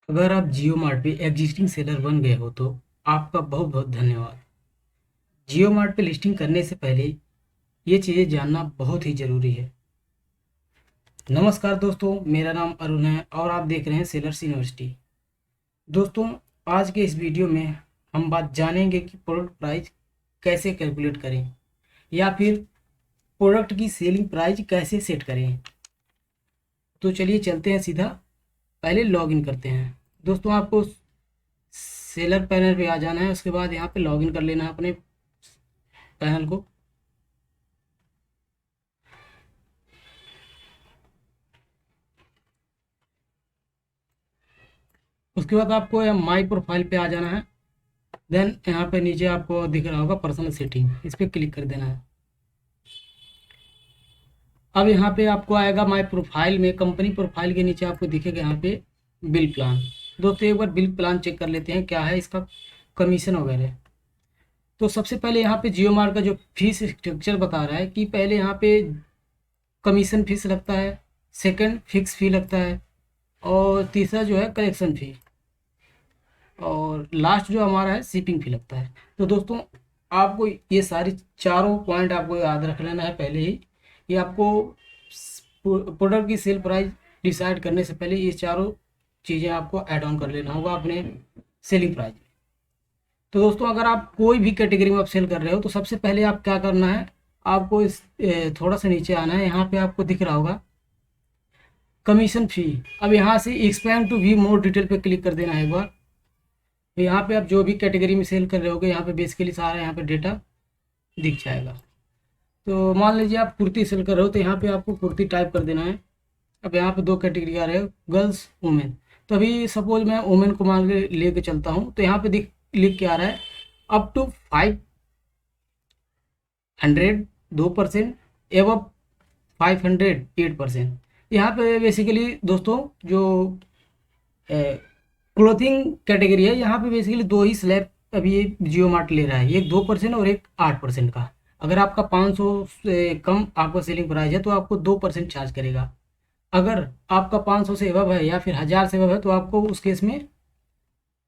अगर आप जियो मार्ट पे एग्जिस्टिंग सेलर बन गए हो तो आपका बहुत बहुत धन्यवाद। जियो मार्ट पे लिस्टिंग करने से पहले ये चीज़ें जानना बहुत ही ज़रूरी है। नमस्कार दोस्तों, मेरा नाम अरुण है और आप देख रहे हैं सेलर्स यूनिवर्सिटी। दोस्तों, आज के इस वीडियो में हम बात जानेंगे कि प्रोडक्ट प्राइस कैसे कैलकुलेट करें या फिर प्रोडक्ट की सेलिंग प्राइस कैसे सेट करें। तो चलिए चलते हैं सीधा, पहले लॉगिन करते हैं। दोस्तों, आपको सेलर पैनल पे आ जाना है, उसके बाद यहाँ पे लॉगिन कर लेना है अपने पैनल को। उसके बाद आपको यहाँ माई प्रोफाइल पे आ जाना है। देन यहाँ पे नीचे आपको दिख रहा होगा पर्सनल सेटिंग, इस पर क्लिक कर देना है। अब यहाँ पे आपको आएगा माई प्रोफाइल में, कंपनी प्रोफाइल के नीचे आपको दिखेगा यहाँ पे बिल प्लान। दोस्तों, एक बार बिल प्लान चेक कर लेते हैं क्या है इसका कमीशन वगैरह। तो सबसे पहले यहाँ पे जियो मार्ट का जो फीस स्ट्रक्चर बता रहा है कि पहले यहाँ पे कमीशन फीस लगता है, सेकंड फिक्स फी लगता है और तीसरा जो है कलेक्शन फी, और लास्ट जो हमारा है शिपिंग फी लगता है। तो दोस्तों, आपको ये सारी चारों पॉइंट आपको याद रख लेना है पहले ही। ये आपको प्रोडक्ट की सेल प्राइस डिसाइड करने से पहले ये चारों चीज़ें आपको ऐड ऑन कर लेना होगा अपने सेलिंग प्राइस में। तो दोस्तों, अगर आप कोई भी कैटेगरी में आप सेल कर रहे हो तो सबसे पहले आप क्या करना है, आपको इस थोड़ा सा नीचे आना है। यहाँ पे आपको दिख रहा होगा कमीशन फी। अब यहाँ से expand to view more detail पे क्लिक कर देना है एक बार। तो यहाँ पे आप जो भी कैटेगरी में सेल कर रहे होगे यहाँ पे बेसिकली सारा यहाँ पे डेटा दिख जाएगा। तो मान लीजिए आप कुर्ती सेल कर रहे हो तो यहाँ पे आपको कुर्ती टाइप कर देना है। अब यहाँ पे दो कैटेगरी आ रहे हैं, गर्ल्स वुमेन। तो अभी सपोज मैं वुमेन को मान के लेके चलता हूँ, तो यहाँ पे दिख लिख के आ रहा है अप टू 500 2%, एवं 500 8%। यहाँ पे बेसिकली दोस्तों जो क्लोथिंग कैटेगरी है, यहाँ पे बेसिकली दो ही स्लैब अभी ये जियो मार्ट ले रहा है, एक 2% और एक 8% का। अगर आपका 500 से कम आपका सेलिंग प्राइस है तो आपको 2% चार्ज करेगा। अगर आपका 500 से एबव है या फिर 1000 से एबव है तो आपको उस केस में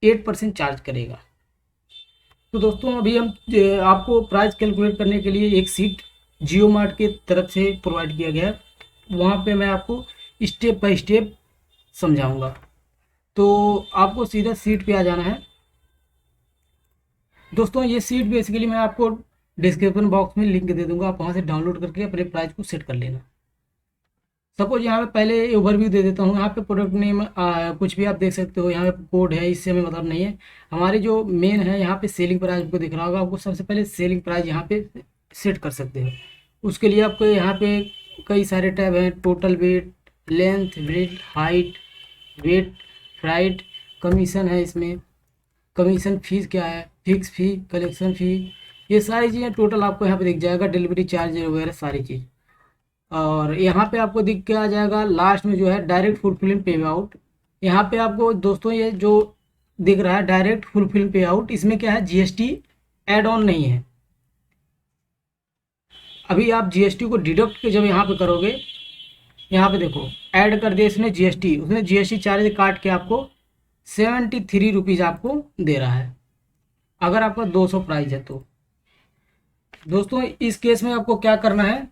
8% चार्ज करेगा। तो दोस्तों, अभी हम आपको प्राइस कैलकुलेट करने के लिए एक सीट जियो मार्ट के तरफ से प्रोवाइड किया गया है, वहाँ पे मैं आपको स्टेप बाय स्टेप समझाऊंगा। तो आपको सीधा सीट पे आ जाना है। दोस्तों, ये सीट बेसिकली मैं आपको डिस्क्रिप्शन बॉक्स में लिंक दे दूंगा, आप वहाँ से डाउनलोड करके अपने प्राइस को सेट कर लेना। सपोज यहाँ पे पहले ओवरव्यू दे देता हूँ। यहाँ पे प्रोडक्ट नेम कुछ भी आप देख सकते हो, यहाँ पे कोड है, इससे हमें मतलब नहीं है। हमारे जो मेन है यहाँ पे सेलिंग प्राइस आपको दिख रहा होगा, आपको सबसे पहले सेलिंग प्राइस यहाँ पे सेट कर सकते हो। उसके लिए आपको यहाँ पे कई सारे टैब हैं, total weight, length, breadth, height, weight, freight, commission है इसमें, कमीशन फीस क्या है, फिक्स फी, कलेक्शन फी, ये सारी चीज़ें टोटल आपको यहाँ पे दिख जाएगा, डिलीवरी चार्ज वगैरह सारी चीज़। और यहाँ पे आपको दिख के आ जाएगा लास्ट में जो है डायरेक्ट फुलफिलिंग पे आउट। यहाँ पे आपको दोस्तों ये जो दिख रहा है डायरेक्ट फुलफिलिंग पे आउट, इसमें क्या है जीएसटी ऐड ऑन नहीं है। अभी आप जीएसटी को डिडक्ट जब यहाँ पे करोगे, यहाँ पे देखो ऐड कर दिया इसने जीएसटी, उसने जीएसटी चार्ज काट के आपको 73 रुपीज़ आपको दे रहा है अगर आपका 200 प्राइस है तो। दोस्तों, इस केस में आपको क्या करना है,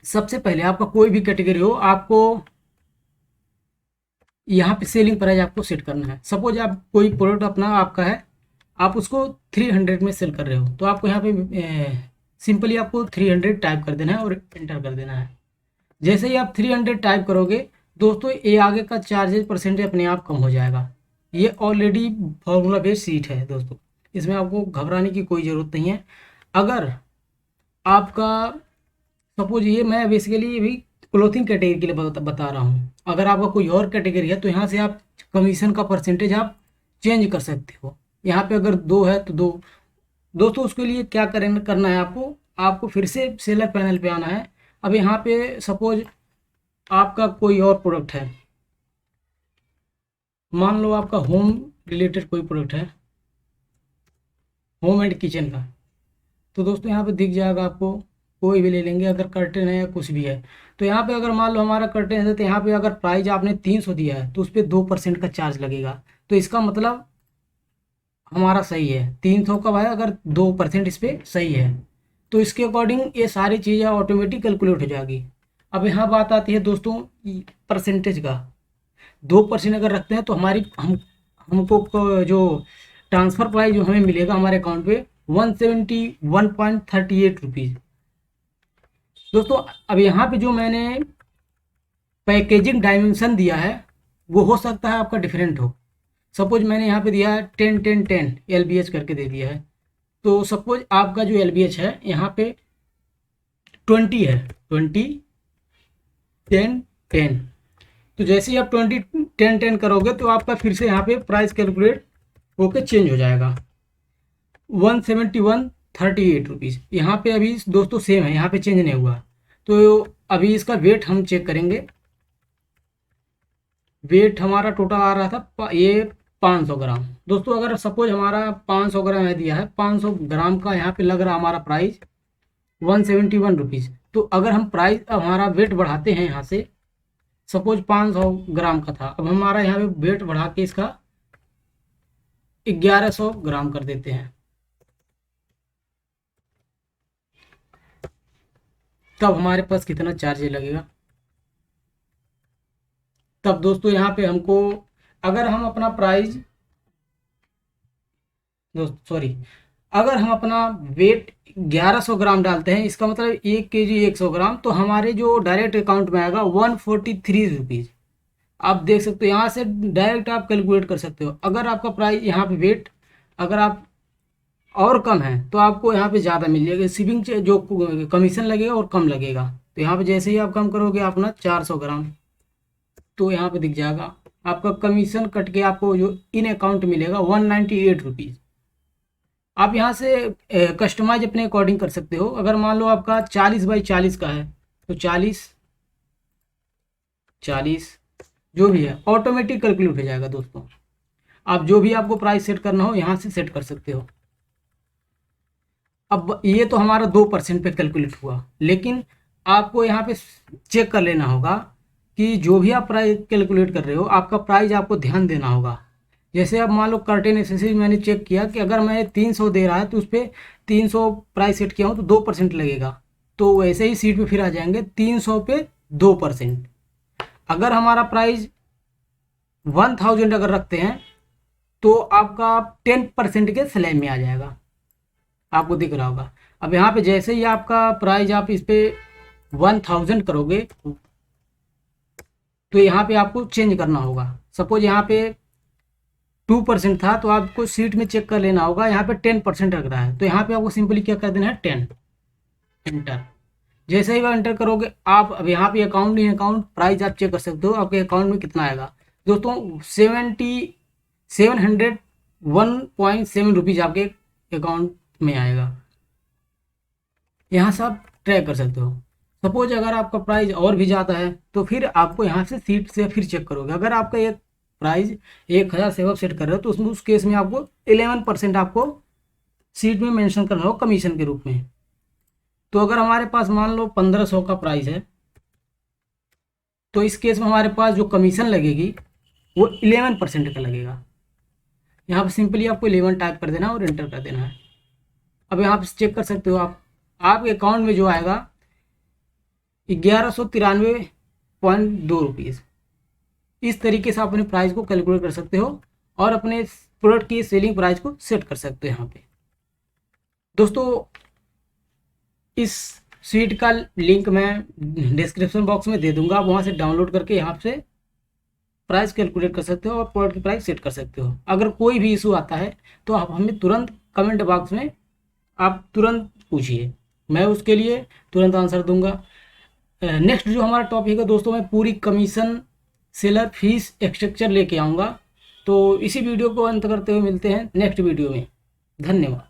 सबसे पहले आपका कोई भी कैटेगरी हो, आपको यहाँ पे सेलिंग प्राइस आपको सेट करना है। सपोज आप कोई प्रोडक्ट अपना आपका है, आप उसको 300 में सेल कर रहे हो, तो आपको यहाँ पे सिंपली आपको 300 टाइप कर देना है और एंटर कर देना है। जैसे ही आप 300 टाइप करोगे दोस्तों, ये आगे का चार्जेस परसेंटेज अपने आप कम हो जाएगा। ये ऑलरेडी फॉर्मूला बेस्ड सीट है दोस्तों, इसमें आपको घबराने की कोई ज़रूरत नहीं है। अगर आपका सपोज ये मैं बेसिकली भी क्लोथिंग कैटेगरी के लिए बता रहा हूँ, अगर आपका कोई और कैटेगरी है तो यहाँ से आप कमीशन का परसेंटेज आप चेंज कर सकते हो। यहाँ पे अगर दो है तो दो। दोस्तों, उसके लिए क्या करना है आपको, आपको फिर से सेलर पैनल पे आना है। अब यहाँ पे सपोज आपका कोई और प्रोडक्ट है, मान लो आपका होम रिलेटेड कोई प्रोडक्ट है, होम एंड किचन का। तो दोस्तों, यहाँ पे दिख जाएगा आपको कोई भी ले लेंगे, अगर कर्टेन है या कुछ भी है। तो यहाँ पे अगर मान लो हमारा कर्टेन है, तो यहाँ पे अगर प्राइस आपने 300 दिया है तो उस पर 2% का चार्ज लगेगा। तो इसका मतलब हमारा सही है, 300 का भाई अगर 2% इस पर सही है, तो इसके अकॉर्डिंग ये सारी चीज़ें ऑटोमेटिक कैलकुलेट हो जाएगी। अब यहाँ बात आती है दोस्तों परसेंटेज का। 2% अगर रखते हैं तो हमारी हमको जो ट्रांसफ़र प्राइस जो हमें मिलेगा हमारे अकाउंट पे 171.38 रुपीज़। दोस्तों अब यहाँ पे जो मैंने पैकेजिंग डायमेंशन दिया है वो हो सकता है आपका डिफरेंट हो। सपोज मैंने यहाँ पे दिया है 10-10-10 LBH करके दे दिया है। तो सपोज आपका जो LBH है यहाँ पे 20 है, 20-10-10। तो जैसे ही आप 20-10-10 करोगे तो आपका फिर से यहाँ पे प्राइस कैलकुलेट होकर चेंज हो जाएगा 171.38 रुपीज़। यहाँ पे अभी दोस्तों सेम है, यहाँ पे चेंज नहीं हुआ। तो अभी इसका वेट हम चेक करेंगे। वेट हमारा टोटल आ रहा था ये 500 ग्राम। दोस्तों अगर सपोज हमारा 500 ग्राम है दिया है, 500 ग्राम का यहाँ पे लग रहा हमारा प्राइस 171 रुपीज़। तो अगर हम प्राइस हमारा वेट बढ़ाते हैं यहाँ से, सपोज 500 ग्राम का था, अब हमारा यहाँ पे वेट बढ़ा के इसका 1100 ग्राम कर देते हैं। तब हमारे पास कितना चार्ज लगेगा। तब दोस्तों यहाँ पे हमको अगर हम अपना प्राइस अगर हम अपना वेट 1100 ग्राम डालते हैं, इसका मतलब 1 kg 100 ग्राम, तो हमारे जो डायरेक्ट अकाउंट में आएगा 143 रुपीज़। आप देख सकते हो, यहाँ से डायरेक्ट आप कैलकुलेट कर सकते हो। अगर आपका प्राइस यहाँ पे वेट अगर आप और कम है तो आपको यहाँ पे ज़्यादा मिल जाएगा, शिपिंग जो कमीशन लगेगा और कम लगेगा। तो यहाँ पे जैसे ही आप कम करोगे अपना 400 ग्राम, तो यहाँ पे दिख जाएगा आपका कमीशन कट के आपको जो इन अकाउंट मिलेगा 198 रुपीज़। आप यहाँ से कस्टमाइज अपने अकॉर्डिंग कर सकते हो। अगर मान लो आपका 40/40 का है तो 40 जो भी है ऑटोमेटिक कैलकुलेट हो जाएगा। दोस्तों आप जो भी आपको प्राइस सेट करना हो यहाँ से सेट कर सकते हो। अब ये तो हमारा 2% पे कैलकुलेट हुआ, लेकिन आपको यहाँ पे चेक कर लेना होगा कि जो भी आप प्राइस कैलकुलेट कर रहे हो आपका प्राइस आपको ध्यान देना होगा। जैसे अब मान लो कर्टेन एसेसरीज मैंने चेक किया कि अगर मैं 300 दे रहा है तो उस पर 300 प्राइस सेट किया हूँ तो 2% लगेगा। तो वैसे ही सीट पे फिर आ जाएंगे 300 पे 2%। अगर हमारा प्राइस 1000 अगर रखते हैं तो आपका 10% के स्लैब में आ जाएगा, आपको दिख रहा होगा। अब यहाँ पे जैसे ही आपका प्राइस आप इस पर 1000 करोगे तो यहाँ पे आपको चेंज करना होगा। सपोज यहाँ पे 2% था तो आपको सीट में चेक कर लेना होगा, यहाँ पे 10% रख रहा है तो यहाँ पे आपको सिंपली क्या कर देना है 10 एंटर। जैसे ही आप एंटर करोगे आप अब यहाँ पे अकाउंट नहीं अकाउंट प्राइस आप चेक कर सकते हो आपके अकाउंट में कितना आएगा। दोस्तों 701.7 रुपीज़ आपके अकाउंट में आएगा। यहाँ से आप ट्रैक कर सकते हो। सपोज अगर आपका प्राइस और भी ज़्यादा है तो फिर आपको यहाँ से सीट से फिर चेक करोगे। अगर आपका एक प्राइस 1000 से अब सेट कर रहे हो तो उसमें उस केस में आपको 11% आपको सीट में मेंशन करना होगा कमीशन के रूप में। तो अगर हमारे पास मान लो 1500 का प्राइस है तो इस केस में हमारे पास जो कमीशन लगेगी वो 11% का लगेगा। यहाँ पर सिंपली आपको 11 टाइप कर देना और एंटर कर देना है। अब यहाँ पर चेक कर सकते हो आपके अकाउंट में जो आएगा 1193.2 रुपीज़। इस तरीके से आप अपने प्राइस को कैलकुलेट कर सकते हो और अपने प्रोडक्ट की सेलिंग प्राइस को सेट कर सकते हो यहाँ पे। दोस्तों इस सीट का लिंक मैं डिस्क्रिप्शन बॉक्स में दे दूंगा, आप वहाँ से डाउनलोड करके यहाँ से प्राइस कैलकुलेट कर सकते हो और प्रोडक्ट की प्राइस सेट कर सकते हो। अगर कोई भी इशू आता है तो आप हमें तुरंत कमेंट बॉक्स में आप तुरंत पूछिए, मैं उसके लिए तुरंत आंसर दूंगा। नेक्स्ट जो हमारा टॉपिक है दोस्तों, मैं पूरी कमीशन सेलर फीस स्ट्रक्चर लेके आऊँगा। तो इसी वीडियो को अंत करते हुए मिलते हैं नेक्स्ट वीडियो में। धन्यवाद।